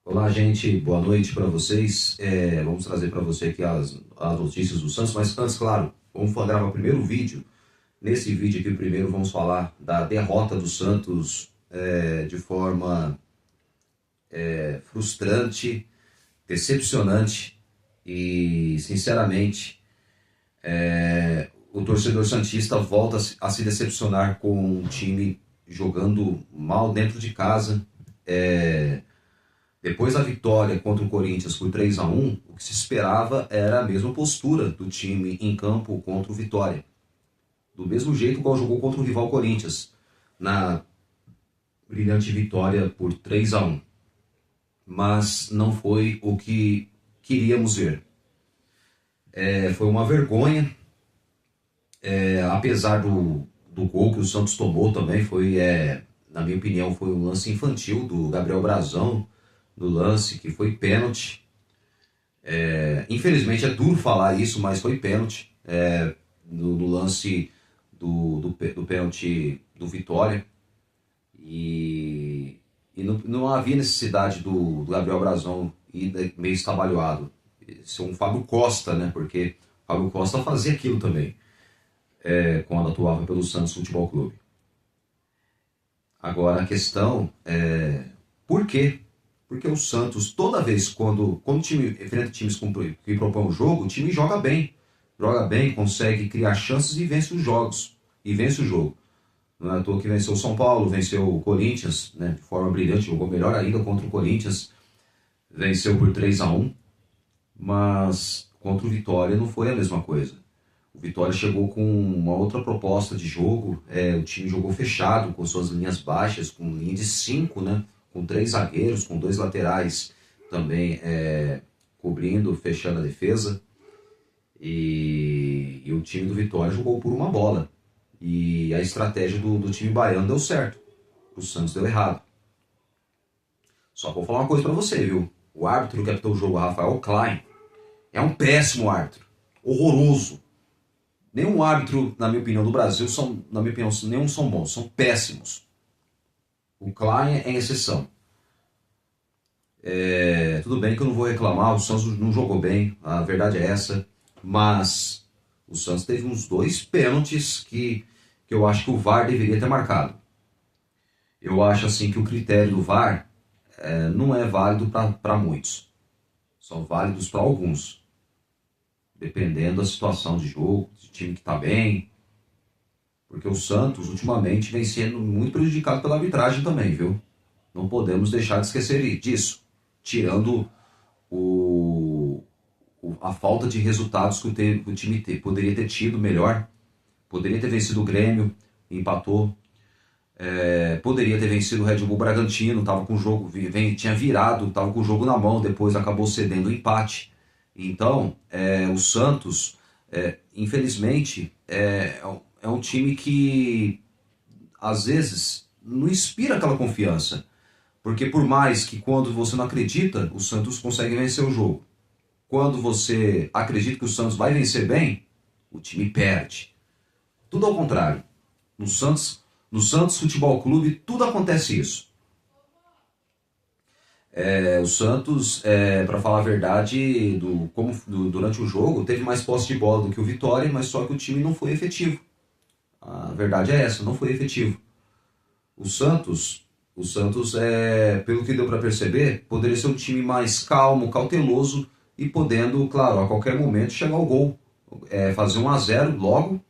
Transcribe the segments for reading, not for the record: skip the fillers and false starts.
Olá, gente. Boa noite para vocês. Vamos trazer para você aqui as notícias do Santos, mas antes, claro, vamos gravar o primeiro vídeo. Nesse vídeo aqui, primeiro, vamos falar da derrota do Santos de forma frustrante, decepcionante e, sinceramente, o torcedor santista volta a se decepcionar com um time jogando mal dentro de casa. Depois da vitória contra o Corinthians por 3-1, o que se esperava era a mesma postura do time em campo contra o Vitória. Do mesmo jeito igual jogou contra o rival Corinthians, na brilhante vitória por 3-1. Mas não foi o que queríamos ver. Foi uma vergonha, apesar do gol que o Santos tomou também, na minha opinião, foi um lance infantil do Gabriel Brazão, do lance que foi pênalti. Infelizmente é duro falar isso, mas foi pênalti no lance do pênalti do Vitória. E não havia necessidade do Gabriel Brazão ir meio estabalhoado. Ser um Fábio Costa, né? Porque o Fábio Costa fazia aquilo também, quando atuava pelo Santos Futebol Clube. Agora a questão é por quê? Porque o Santos, toda vez quando o time enfrenta times que propõem o jogo, o time joga bem. Joga bem, consegue criar chances e vence os jogos. E vence o jogo. Não é à toa que venceu o São Paulo, venceu o Corinthians, né, de forma brilhante, jogou melhor ainda contra o Corinthians. Venceu por 3-1. Mas contra o Vitória não foi a mesma coisa. O Vitória chegou com uma outra proposta de jogo. O time jogou fechado, com suas linhas baixas, com linha de 5, né? Com 3 zagueiros, com 2 laterais também cobrindo, fechando a defesa. E o time do Vitória jogou por uma bola. E a estratégia do time baiano deu certo. O Santos deu errado. Só que vou falar uma coisa pra você, viu? O árbitro que apitou o jogo, Rafael Klein, é um péssimo árbitro. Horroroso. Nenhum árbitro, na minha opinião, do Brasil, na minha opinião, nenhum são bons. São péssimos. O Klein é exceção. Tudo bem que eu não vou reclamar, o Santos não jogou bem, a verdade é essa, mas o Santos teve uns 2 pênaltis que eu acho que o VAR deveria ter marcado. Eu acho assim que o critério do VAR não é válido para muitos, são válidos para alguns, dependendo da situação de jogo, de time que está bem, porque o Santos ultimamente vem sendo muito prejudicado pela arbitragem também, viu? Não podemos deixar de esquecer disso. Tirando a falta de resultados que o time poderia ter tido melhor. Poderia ter vencido o Grêmio, empatou. Poderia ter vencido o Red Bull Bragantino, tava com o jogo, tinha virado, estava com o jogo na mão, depois acabou cedendo o empate. Então, o Santos, infelizmente, é um time que, às vezes, não inspira aquela confiança. Porque por mais que quando você não acredita, o Santos consegue vencer o jogo. Quando você acredita que o Santos vai vencer bem, o time perde. Tudo ao contrário. No Santos Futebol Clube, tudo acontece isso. O Santos, para falar a verdade, durante o jogo, teve mais posse de bola do que o Vitória, mas só que o time não foi efetivo. A verdade é essa, não foi efetivo. O Santos, pelo que deu para perceber, poderia ser um time mais calmo, cauteloso e podendo, claro, a qualquer momento chegar ao gol. Fazer 1-0 logo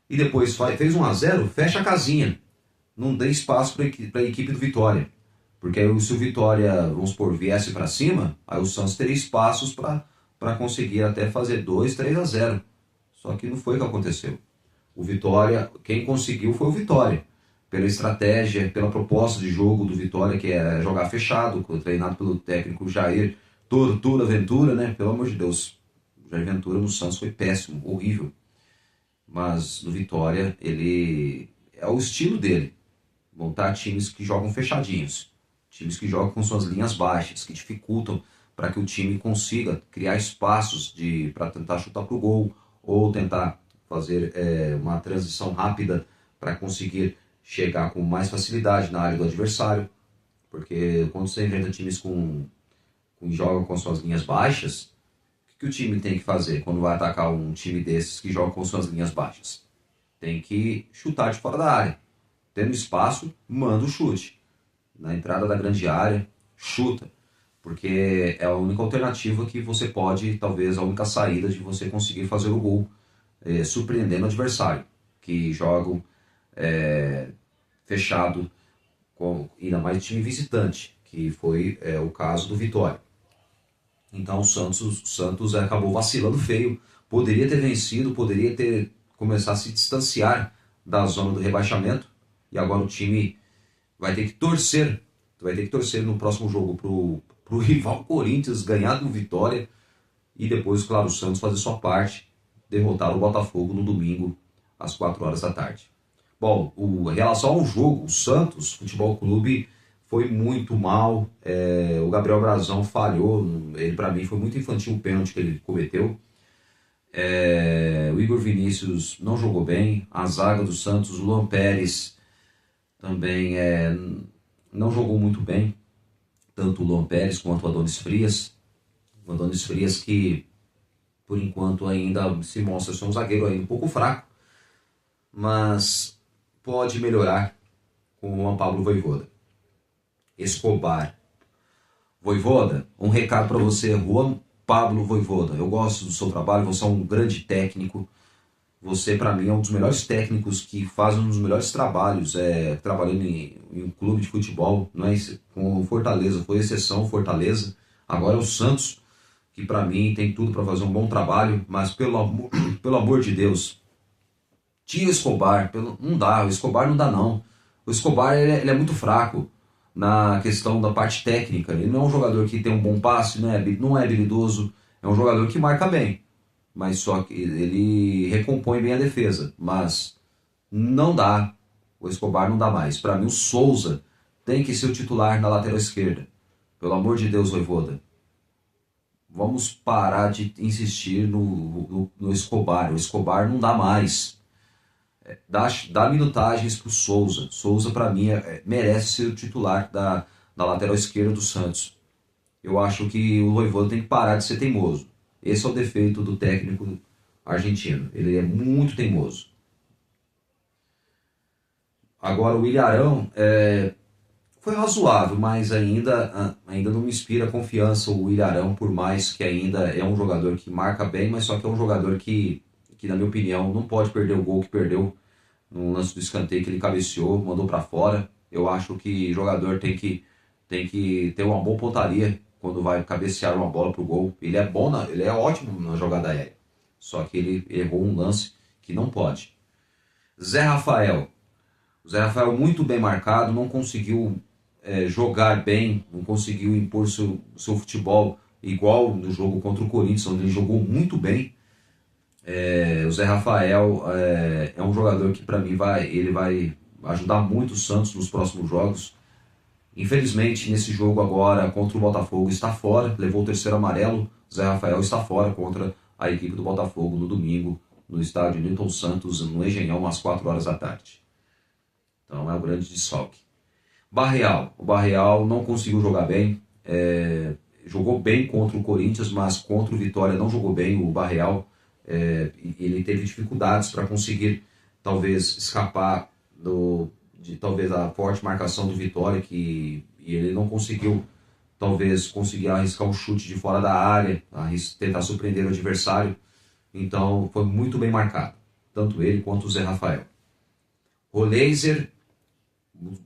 e depois fez 1-0, fecha a casinha. Não dê espaço para a equipe do Vitória. Porque aí, se o Vitória, vamos supor, viesse para cima, aí o Santos teria espaços para conseguir até fazer 2-3-0. Só que não foi o que aconteceu. O Vitória, quem conseguiu foi o Vitória. Pela estratégia, pela proposta de jogo do Vitória, que é jogar fechado, treinado pelo técnico Jair Tortura Ventura, né? Pelo amor de Deus, o Jair Ventura no Santos foi péssimo, horrível. Mas no Vitória, ele é o estilo dele. Montar times que jogam fechadinhos. Times que jogam com suas linhas baixas, que dificultam para que o time consiga criar espaços para tentar chutar para o gol ou tentar fazer uma transição rápida para conseguir chegar com mais facilidade na área do adversário. Porque quando você enfrenta times com joga com suas linhas baixas, o que o time tem que fazer quando vai atacar um time desses que joga com suas linhas baixas? Tem que chutar de fora da área. Tendo espaço, manda o chute. Na entrada da grande área, chuta. Porque é a única alternativa que você pode, talvez a única saída de você conseguir fazer o gol, surpreendendo o adversário, que jogam fechado, ainda mais time visitante, que foi o caso do Vitória. Então o Santos acabou vacilando feio, poderia ter vencido, poderia ter começado a se distanciar da zona do rebaixamento, e agora o time vai ter que torcer no próximo jogo pro rival Corinthians ganhar do Vitória, e depois, claro, o Santos fazer sua parte, derrotar o Botafogo no domingo às 4 horas da tarde. Bom, em relação ao jogo, o Santos Futebol Clube foi muito mal. O Gabriel Brazão falhou. Ele, para mim, foi muito infantil o pênalti que ele cometeu. O Igor Vinícius não jogou bem. A zaga do Santos, o Luan Pérez, também não jogou muito bem. Tanto o Luan Pérez quanto o Adonis Frias. O Adonis Frias que, por enquanto, ainda se mostra ser um zagueiro ainda um pouco fraco, mas pode melhorar com o Juan Pablo Vojvoda. Escobar. Vojvoda, um recado para você, Juan Pablo Vojvoda. Eu gosto do seu trabalho, você é um grande técnico. Você, para mim, é um dos melhores técnicos que faz um dos melhores trabalhos trabalhando em um clube de futebol. Não é com Fortaleza, foi exceção Fortaleza. Agora é o Santos, que para mim tem tudo para fazer um bom trabalho, mas pelo amor de Deus, tira o Escobar. Não dá, o Escobar não dá não. O Escobar ele é muito fraco na questão da parte técnica. Ele não é um jogador que tem um bom passe, não é habilidoso, é um jogador que marca bem, mas só que ele recompõe bem a defesa, mas não dá, o Escobar não dá mais. Para mim o Souza tem que ser o titular na lateral esquerda, pelo amor de Deus, Vojvoda. Vamos parar de insistir no Escobar. O Escobar não dá mais. Dá minutagens pro Souza. Souza, para mim, merece ser o titular da lateral esquerda do Santos. Eu acho que o Vojvoda tem que parar de ser teimoso. Esse é o defeito do técnico argentino. Ele é muito teimoso. Agora, o Ilharão foi razoável, mas ainda não me inspira confiança o Ilharão, por mais que ainda é um jogador que marca bem, mas só que é um jogador que na minha opinião, não pode perder o gol que perdeu no lance do escanteio que ele cabeceou, mandou para fora. Eu acho que jogador tem que ter uma boa pontaria quando vai cabecear uma bola pro gol. Ele é bom, ele é ótimo na jogada aérea. Só que ele errou um lance que não pode. Zé Rafael. O Zé Rafael muito bem marcado, não conseguiu jogar bem, não conseguiu impor seu futebol igual no jogo contra o Corinthians, onde ele jogou muito bem. O Zé Rafael é um jogador que para mim ele vai ajudar muito o Santos nos próximos jogos. Infelizmente nesse jogo agora contra o Botafogo está fora, levou o terceiro amarelo. Zé Rafael está fora contra a equipe do Botafogo no domingo no estádio Newton Santos, no Engenhão, às 4 horas da tarde. Então é um grande desfalque. O Barreal não conseguiu jogar bem, jogou bem contra o Corinthians, mas contra o Vitória não jogou bem. O Barreal ele teve dificuldades para conseguir talvez escapar talvez a forte marcação do Vitória, e ele não conseguiu talvez conseguir arriscar um chute de fora da área, tentar surpreender o adversário. Então foi muito bem marcado, tanto ele quanto o Zé Rafael. Roleiser,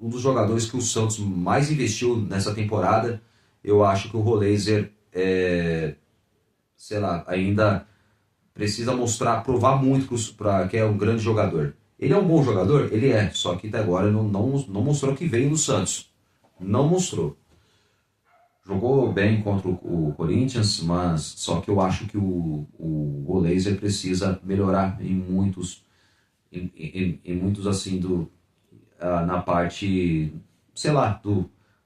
um dos jogadores que o Santos mais investiu nessa temporada. Eu acho que o Roleiser ainda precisa provar muito para que é um grande jogador. Ele é um bom jogador? Ele é, só que até agora não mostrou que veio no Santos. Não mostrou. Jogou bem contra o Corinthians, mas só que eu acho que o Roleiser precisa melhorar em muitos assim, na parte,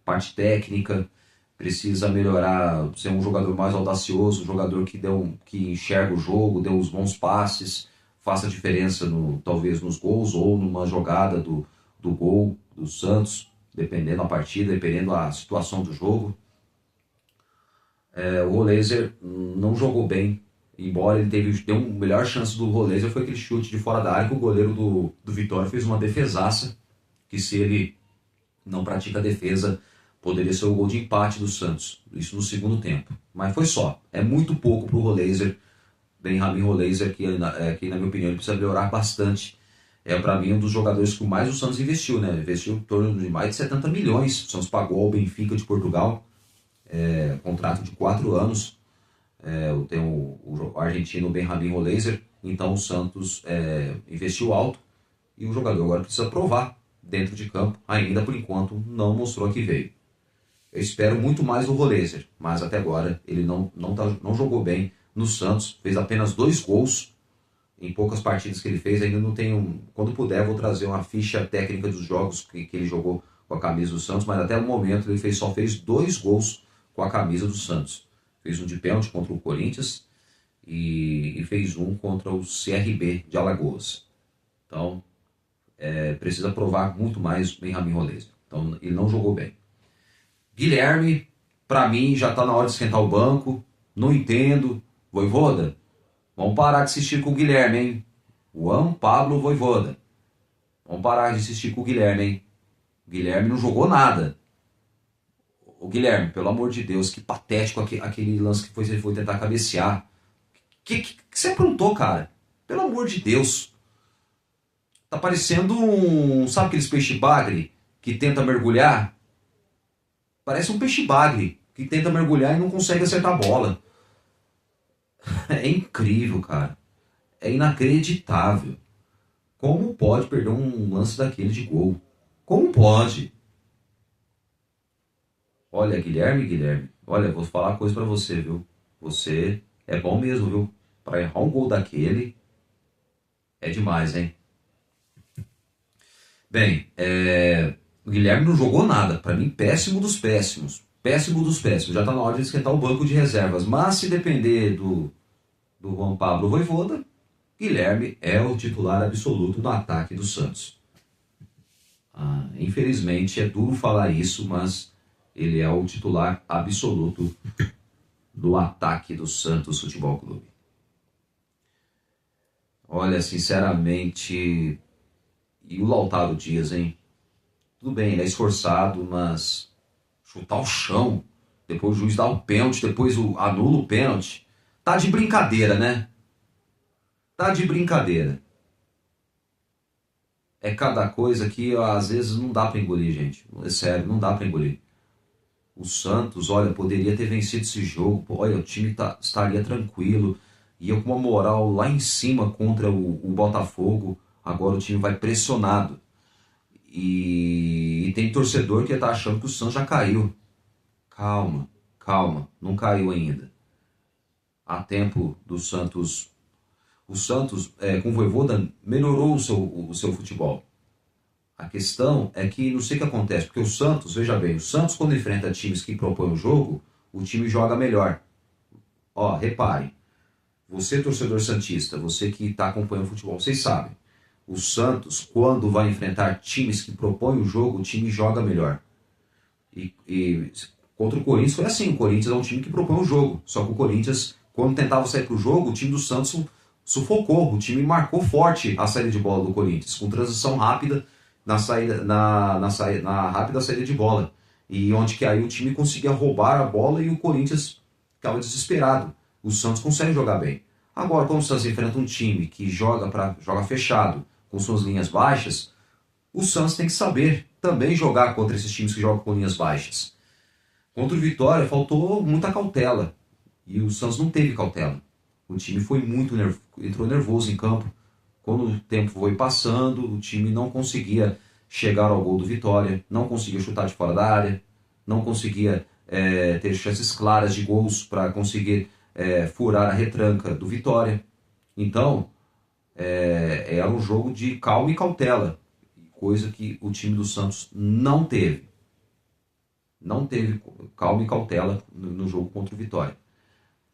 parte técnica. Precisa melhorar, ser um jogador mais audacioso, um jogador que enxerga o jogo, dê os bons passes, faça diferença talvez nos gols ou numa jogada do gol do Santos, dependendo da partida, dependendo da situação do jogo. O Roleiser não jogou bem, embora ele deu uma melhor chance do Roleiser foi aquele chute de fora da área que o goleiro do Vitória fez uma defesaça, que se ele não pratica a defesa, poderia ser o gol de empate do Santos, isso no segundo tempo. Mas foi só, é muito pouco para o Roleiser, Benjamin Roleiser, que na minha opinião ele precisa melhorar bastante. É para mim um dos jogadores que mais o Santos investiu, né? Investiu em torno de mais de 70 milhões. O Santos pagou ao Benfica de Portugal, contrato de 4 anos. Tem o argentino Benjamin Roleiser. Então o Santos investiu alto e o jogador agora precisa provar dentro de campo. Ainda por enquanto não mostrou que veio. Eu espero muito mais do Roleiser, mas até agora ele não jogou bem no Santos. Fez apenas 2 gols em poucas partidas que ele fez. Ainda não tenho. Quando puder, vou trazer uma ficha técnica dos jogos que ele jogou com a camisa do Santos, mas até o momento ele só fez 2 gols com a camisa do Santos. Fez um de pênalti contra o Corinthians e fez um contra o CRB de Alagoas. Então, precisa provar muito mais o Benjamin Roleiser. Então, ele não jogou bem. Guilherme, para mim, já está na hora de esquentar o banco. Não entendo. Vojvoda, vamos parar de assistir com o Guilherme, hein? Juan Pablo Vojvoda. Vamos parar de assistir com o Guilherme, hein? O Guilherme não jogou nada. O Guilherme, pelo amor de Deus, que patético aquele lance que ele foi tentar cabecear. Que você aprontou, cara? Pelo amor de Deus. Tá parecendo sabe aqueles peixe-bagre que tenta mergulhar? Parece um peixe-bagre que tenta mergulhar e não consegue acertar a bola. É incrível, cara. É inacreditável. Como pode perder um lance daquele de gol? Como pode? Olha, Guilherme, olha, vou falar uma coisa pra você, viu? Você é bom mesmo, viu? Pra errar um gol daquele é demais, hein? Bem, o Guilherme não jogou nada. Pra mim, péssimo dos péssimos. Péssimo dos péssimos. Já tá na hora de esquentar o banco de reservas. Mas se depender do Juan Pablo Vojvoda, Guilherme é o titular absoluto no ataque do Santos. Infelizmente, é duro falar isso, mas ele é o titular absoluto do ataque do Santos Futebol Clube. Olha, sinceramente... E o Lautaro Dias, hein? Tudo bem, ele é esforçado, mas chutar o chão, depois o juiz dá o pênalti, depois anula o pênalti. Tá de brincadeira, né? Tá de brincadeira. É cada coisa que às vezes não dá pra engolir, gente. É sério, não dá pra engolir. O Santos, olha, poderia ter vencido esse jogo. Olha, o time estaria tranquilo. Ia com uma moral lá em cima contra o Botafogo. Agora o time vai pressionado. E tem torcedor que está achando que o Santos já caiu. Calma, calma, não caiu ainda. Há tempo do Santos. O Santos, com o Vojvoda, melhorou o seu futebol. A questão é que não sei o que acontece, porque o Santos, veja bem, o Santos quando enfrenta times que propõem o jogo, o time joga melhor. Ó, repare, você torcedor santista, você que está acompanhando o futebol, vocês sabem. O Santos, quando vai enfrentar times que propõem o jogo, o time joga melhor. E contra o Corinthians foi assim, o Corinthians é um time que propõe o jogo. Só que o Corinthians, quando tentava sair para o jogo, o time do Santos sufocou. O time marcou forte a saída de bola do Corinthians, com transição rápida na rápida saída de bola. E onde que aí o time conseguia roubar a bola e o Corinthians ficava desesperado. O Santos consegue jogar bem. Agora, quando o Santos enfrenta um time que joga fechado, com suas linhas baixas, o Santos tem que saber também jogar contra esses times que jogam com linhas baixas. Contra o Vitória faltou muita cautela e o Santos não teve cautela. O time foi entrou nervoso em campo. Quando o tempo foi passando, o time não conseguia chegar ao gol do Vitória, não conseguia chutar de fora da área, não conseguia ter chances claras de gols para conseguir furar a retranca do Vitória. Então, era um jogo de calma e cautela, coisa que o time do Santos não teve. Não teve calma e cautela no jogo contra o Vitória.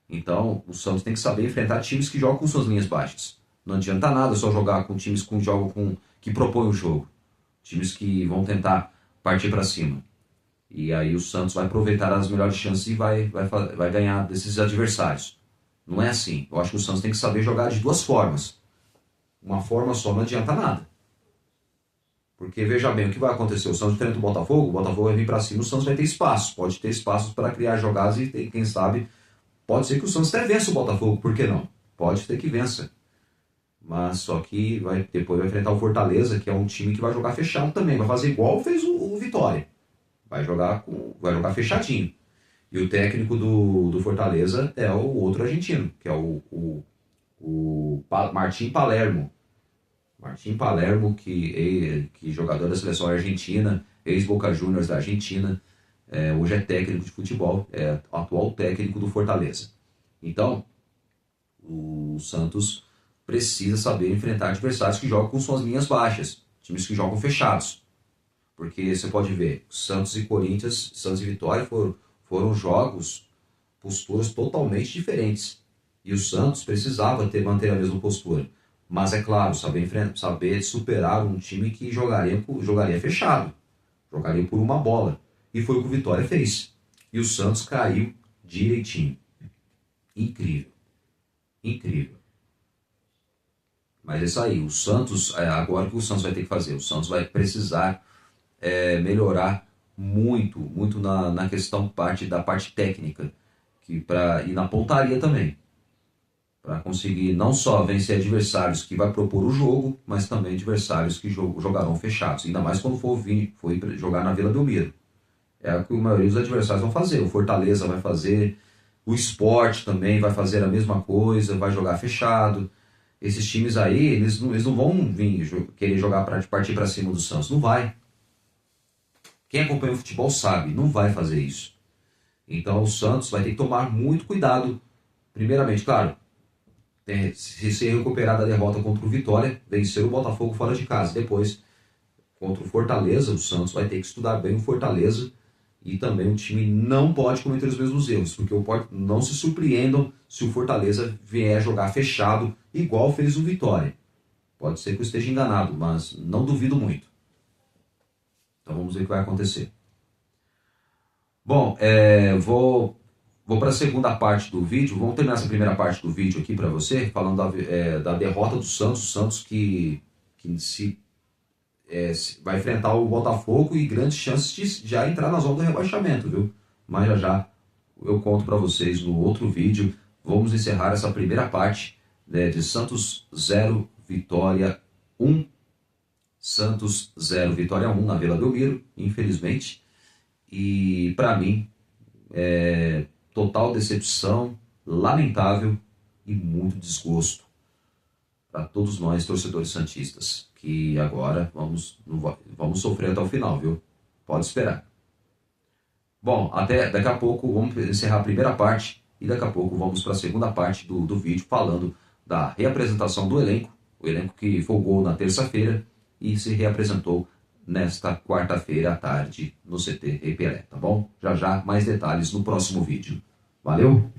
Então, o Santos tem que saber enfrentar times que jogam com suas linhas baixas. Não adianta nada só jogar com times que propõem o jogo. Times que vão tentar partir para cima. E aí o Santos vai aproveitar as melhores chances e vai ganhar desses adversários. Não é assim. Eu acho que o Santos tem que saber jogar de duas formas. Uma forma só não adianta nada. Porque veja bem, o que vai acontecer? O Santos enfrenta o Botafogo vai vir para cima, o Santos vai ter espaço. Pode ter espaços para criar jogadas e quem sabe pode ser que o Santos até vença o Botafogo, por que não? Pode ter que vença. Mas só que depois vai enfrentar o Fortaleza, que é um time que vai jogar fechado também. Vai fazer igual fez o Vitória. Vai jogar fechadinho. E o técnico do Fortaleza é o outro argentino, que é o Martim Palermo. Martim Palermo, que jogador da seleção argentina, ex-Boca Juniors da Argentina, hoje é técnico de futebol, é atual técnico do Fortaleza. Então, o Santos precisa saber enfrentar adversários que jogam com suas linhas baixas, times que jogam fechados. Porque você pode ver, Santos e Corinthians, Santos e Vitória foram jogos, posturas totalmente diferentes. E o Santos precisava manter a mesma postura. Mas é claro, saber superar um time que jogaria fechado. Jogaria por uma bola. E foi o que o Vitória fez. E o Santos caiu direitinho. Incrível. Incrível. Mas é isso aí. O Santos, agora o que o Santos vai ter que fazer? O Santos vai precisar melhorar muito, muito na questão da parte técnica. E na pontaria também. Para conseguir não só vencer adversários que vai propor o jogo, mas também adversários que jogarão fechados. Ainda mais quando for jogar na Vila Belmiro. É o que a maioria dos adversários vão fazer. O Fortaleza vai fazer, o Sport também vai fazer a mesma coisa, vai jogar fechado. Esses times aí, eles não vão vir querer jogar para partir para cima do Santos. Não vai. Quem acompanha o futebol sabe, não vai fazer isso. Então o Santos vai ter que tomar muito cuidado. Primeiramente, claro, se recuperar da derrota contra o Vitória, vencer o Botafogo fora de casa. Depois, contra o Fortaleza, o Santos vai ter que estudar bem o Fortaleza e também o time não pode cometer os mesmos erros, porque não se surpreendam se o Fortaleza vier jogar fechado, igual fez o Vitória. Pode ser que eu esteja enganado, mas não duvido muito. Então vamos ver o que vai acontecer. Bom, vou para a segunda parte do vídeo. Vamos terminar essa primeira parte do vídeo aqui para você, falando da derrota do Santos. O Santos que vai enfrentar o Botafogo e grandes chances de já entrar na zona do rebaixamento, viu? Mas já eu conto para vocês no outro vídeo. Vamos encerrar essa primeira parte de Santos 0, Vitória 1. Santos 0, Vitória 1 na Vila Belmiro, infelizmente. E para mim, total decepção, lamentável e muito desgosto para todos nós, torcedores santistas, que agora vamos sofrer até o final, viu? Pode esperar. Bom, até daqui a pouco vamos encerrar a primeira parte e daqui a pouco vamos para a segunda parte do vídeo, falando da reapresentação do elenco, o elenco que folgou na terça-feira e se reapresentou nesta quarta-feira à tarde no CT Rei Pelé, tá bom? Já mais detalhes no próximo vídeo. Valeu?